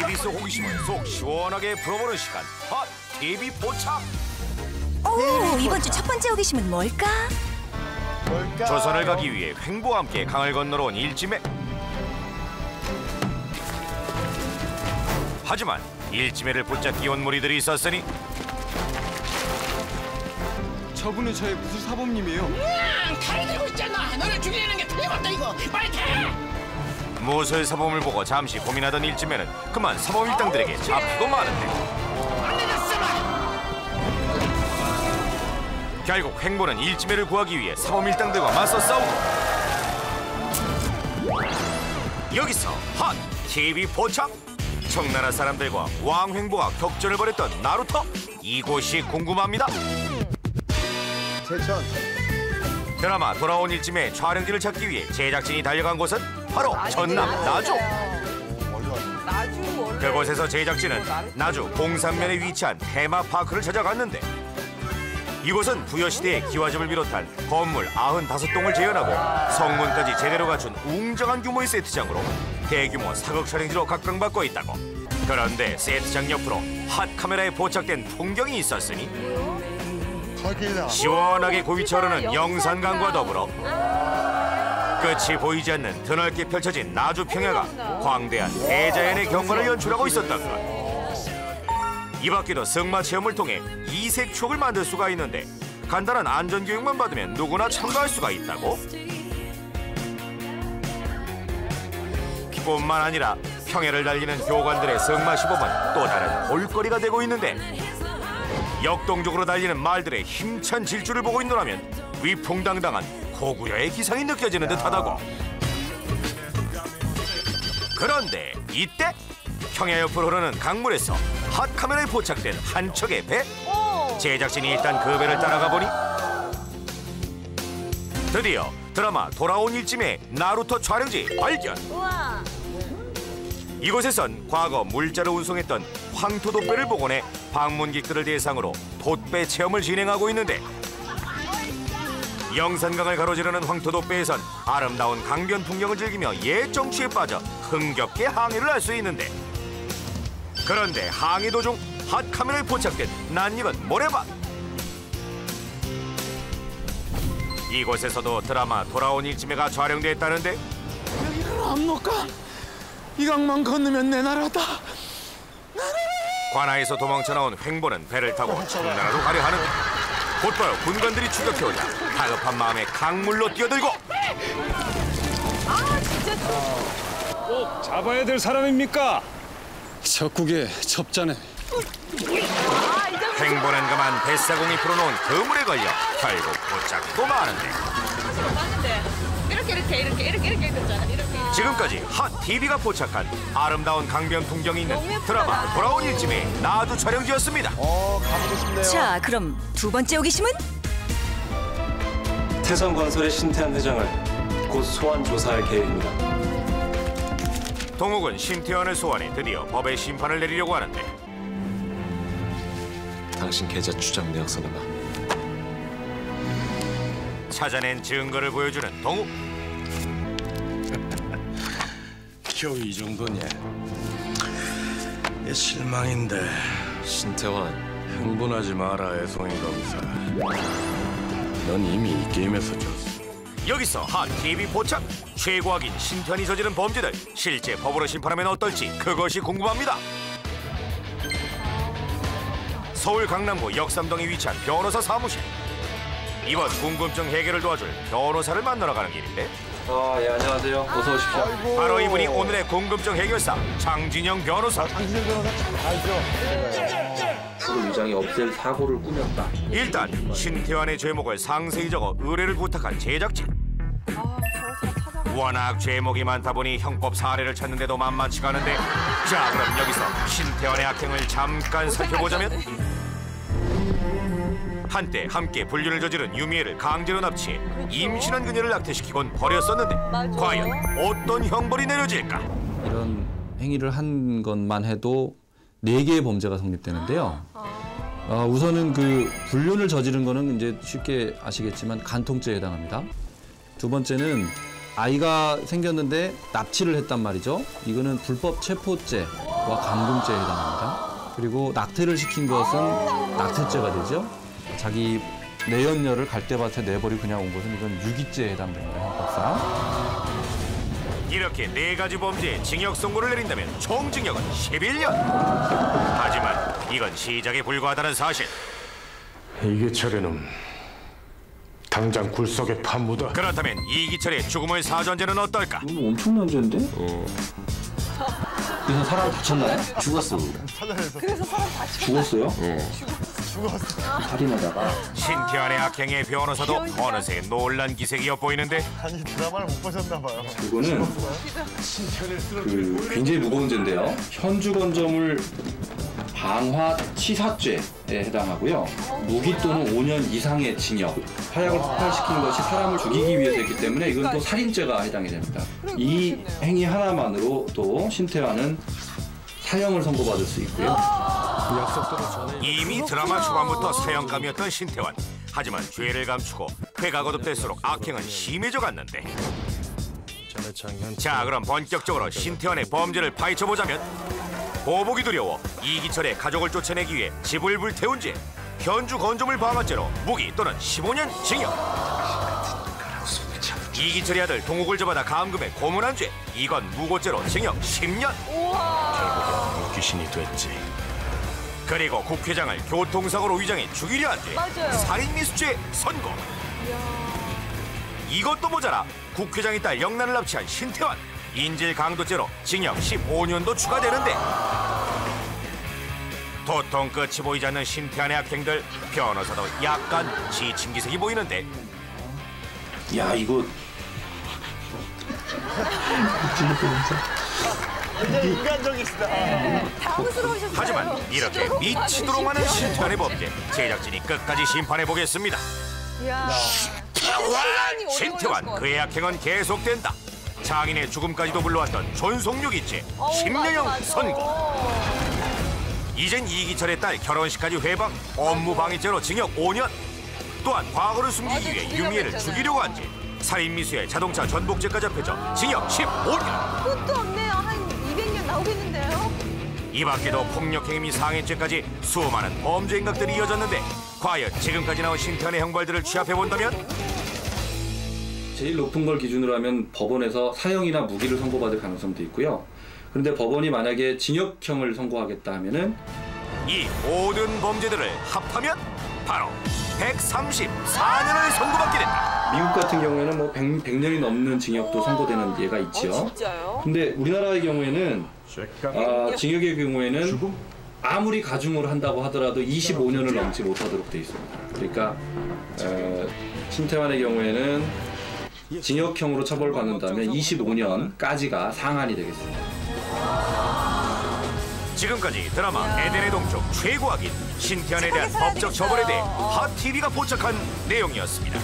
TV 속 호기심을 속 시원하게 풀어보는 시간. 핫 TV 포착. 오, 이번 주 첫 번째 호기심은 뭘까? 조선을 가기 위해 횡보와 함께 강을 건너러 온 일지매. 하지만 일지매를 붙잡기 온 무리들이 있었으니 저분은 저의 무술 사범님이에요. 칼 들고 있잖아. 너를 죽이려는 게 틀림없다 이거. 빨리 가. 무술 사범을 보고 잠시 고민하던 일지매는 그만 사범 일당들에게 잡히고 마는데 안 되겠어. 결국 횡보는 일지매를 구하기 위해 사범 일당들과 맞서 싸우고 여기서 핫 TV 포착. 청나라 사람들과 왕 횡보가 격전을 벌였던 나루토. 이곳이 궁금합니다. 제천. 드라마 돌아온 일지매 촬영지를 찾기 위해 제작진이 달려간 곳은 바로 전남 나주. 그곳에서 제작진은 나주 공산면에 위치한 테마파크를 찾아갔는데 이곳은 부여시대의 기와집을 비롯한 건물 95동을 재현하고 성문까지 제대로 갖춘 웅장한 규모의 세트장으로 대규모 사극 촬영지로 각광받고 있다고. 그런데 세트장 옆으로 핫 카메라에 포착된 풍경이 있었으니 시원하게 고위쳐 흐르는 영산강과 더불어 끝이 보이지 않는 드넓게 펼쳐진 나주 평야가 광대한 대자연의 경관을 연출하고 있었던 것. 이 밖에도 승마 체험을 통해 이색 추억을 만들 수가 있는데 간단한 안전교육만 받으면 누구나 참가할 수가 있다고? 뿐만 아니라 평야를 달리는 교관들의 승마 시범은 또 다른 볼거리가 되고 있는데 역동적으로 달리는 말들의 힘찬 질주를 보고 있노라면 위풍당당한 고구려의 기상이 느껴지는 듯하다고. 그런데 이때 평야 옆으로 흐르는 강물에서 핫 카메라에 포착된 한 척의 배. 제작진이 일단 그 배를 따라가 보니 드디어 드라마 돌아온 일지매 나루토 촬영지 발견. 이곳에선 과거 물자를 운송했던 황토돛배를 복원해 방문객들을 대상으로 돛배 체험을 진행하고 있는데 영산강을 가로지르는 황토돛배에선 아름다운 강변 풍경을 즐기며 옛 정취에 빠져 흥겹게 항해를 할 수 있는데 그런데 항해 도중 핫 카메라에 포착된 낯익은 모래밭. 이곳에서도 드라마 돌아온 일지매가 촬영됐다는데 여기를 안 놓을까? 이 강만 건너면 내 나라다. 관아에서 도망쳐 나온 횡보는 배를 타고 청나라로 가려 하는데 곧바로 군관들이 추격해오자 다급한 마음에 강물로 뛰어들고 꼭 잡아야 될 사람입니까? 적국의 첩자네. 횡보는 그만 뱃사공이 풀어놓은 그물에 걸려 결국 붙잡히고 마는데 이렇게 됐잖아. 이렇게. 지금까지 핫 TV가 포착한 아름다운 강변 풍경이 있는 드라마 돌아온 일지매 나주 촬영지였습니다. 가보고 싶네요. 자, 그럼 두 번째 호기심은? 태성건설의 신태한 회장을 곧 소환 조사할 계획입니다. 동욱은 신태환을 소환해 드디어 법의 심판을 내리려고 하는데 당신 계좌 추적 내역서 내봐. 찾아낸 증거를 보여주는 동욱. 겨우 이 정도냐? 실망인데. 신태환, 흥분하지 마라, 애송이 검사. 넌 이미 이 게임에서 졌어. 여기서 핫 TV 포착. 최고악인 신태환이 저지른 범죄들 실제 법으로 심판하면 어떨지 그것이 궁금합니다. 서울 강남구 역삼동에 위치한 변호사 사무실. 이번 궁금증 해결을 도와줄 변호사를 만나러 가는 길인데 예, 안녕하세요. 어서 오십시오. 바로 이분이 오늘의 궁금증 해결사 장진영 변호사. 장진영 변호사 참 알죠. 주로 위장이 없앨 사고를 꾸몄다. 일단 신태환의 죄목을 상세히 적어 의뢰를 부탁한 제작진. 워낙 죄목이 많다 보니 형법 사례를 찾는데도 만만치가 않은데 자, 그럼 여기서 신태환의 악행을 잠깐 살펴보자면 한때 함께 불륜을 저지른 유미애를 강제로 납치해 임신한 그녀를 낙태시키곤 버렸었는데 과연 어떤 형벌이 내려질까? 이런 행위를 한 것만 해도 4개의 범죄가 성립되는데요. 우선은 그 불륜을 저지른 거는 이제 쉽게 아시겠지만 간통죄에 해당합니다. 두 번째는 아이가 생겼는데 납치를 했단 말이죠. 이거는 불법 체포죄와 감금죄에 해당합니다. 그리고 낙태를 시킨 것은 낙태죄가 되죠. 자기 내연녀를 갈대밭에 내버리고 그냥 온 것은 이건 유기죄에 해당됩니다. 형법상. 이렇게 4가지 범죄에 징역 선고를 내린다면 총 징역은 11년. 하지만 이건 시작에 불과하다는 사실. 이기철이는 당장 굴속에 파묻어. 그렇다면 이기철의 죽음의 사전제는 어떨까? 이거 엄청난 죄인데? 그래서 사람 다쳤나요? 죽었습니다. 그래서 사람 다 죽었어요? 살인하다가. 신태환의 악행의 변호사도 어느새 놀란 기색이 엿보이는데 아니 드라마를 못 보셨나 봐요. 이거는 굉장히 무거운 죄인데요. 현주건조물 방화치사죄에 해당하고요. 무기 또는 5년 이상의 징역. 화약을 폭발시킨 것이 사람을 죽이기 위해서였기 때문에 이건 또 살인죄가 해당이 됩니다. 이 행위 하나만으로 또 신태환은 사형을 선고받을 수 있고요. 이미 드라마 초반부터 사형감이었던 신태환. 하지만 죄를 감추고 회가 거듭될수록 악행은 심해져 갔는데. 자, 그럼 본격적으로 신태환의 범죄를 파헤쳐보자면 보복이 두려워 이기철의 가족을 쫓아내기 위해 집을 불태운 죄, 현주 건조물 방화죄로 무기 또는 15년 징역. 이기철의 아들 동욱을 잡아다 감금해 고문한 죄, 이건 무고죄로 징역 10년. 결국은 귀신이 됐지. 그리고 국회장을 교통사고로 위장해 죽이려 한 죄, 맞아요. 살인미수죄 선고. 이것도 모자라 국회장의 딸 영란을 납치한 신태환, 인질 강도죄로 징역 15년도 추가되는데 도통 끝이 보이지 않는 신태환의 악행들, 변호사도 약간 지친 기색이 보이는데 야, 이거 굉장히 인간적이시다. 당황스러우셨어요. 하지만 이렇게 미치도록 많은 신태환의 범죄, 제작진이 끝까지 심판해보겠습니다. 이야. 신태환, 그의 악행은 계속된다. 장인의 죽음까지도 불러왔던 존속유기죄 10년형 선고. 이젠 이기철의 딸 결혼식까지 회방, 업무방해죄로 징역 5년. 또한 과거를 숨기기 위해 유미애를 죽이려고 한 죄, 살인미수의 자동차 전복죄까지 합해져 징역 15년. 끝도 없네요. 한 200년 나오겠는데요? 이 밖에도 폭력행위 및 상해죄까지 수많은 범죄 행각들이 이어졌는데 과연 지금까지 나온 신태환의 형벌들을 취합해본다면? 제일 높은 걸 기준으로 하면 법원에서 사형이나 무기를 선고받을 가능성도 있고요. 그런데 법원이 만약에 징역형을 선고하겠다 하면은 이 모든 범죄들을 합하면 바로 134년을 선고받게 된다. 미국 같은 경우에는 뭐 100년이 넘는 징역도 선고되는 예가 있죠. 진짜요? 근데 우리나라의 경우에는 징역의 경우에는 아무리 가중을 한다고 하더라도 25년을 넘지 못하도록 돼 있습니다. 그러니까 신태환의 경우에는 징역형으로 처벌받는다면 25년까지가 상한이 되겠습니다. 지금까지 드라마 에덴의 동쪽 최고악인 신태환에 대한 법적 처벌에 대해 핫TV가 포착한 내용이었습니다.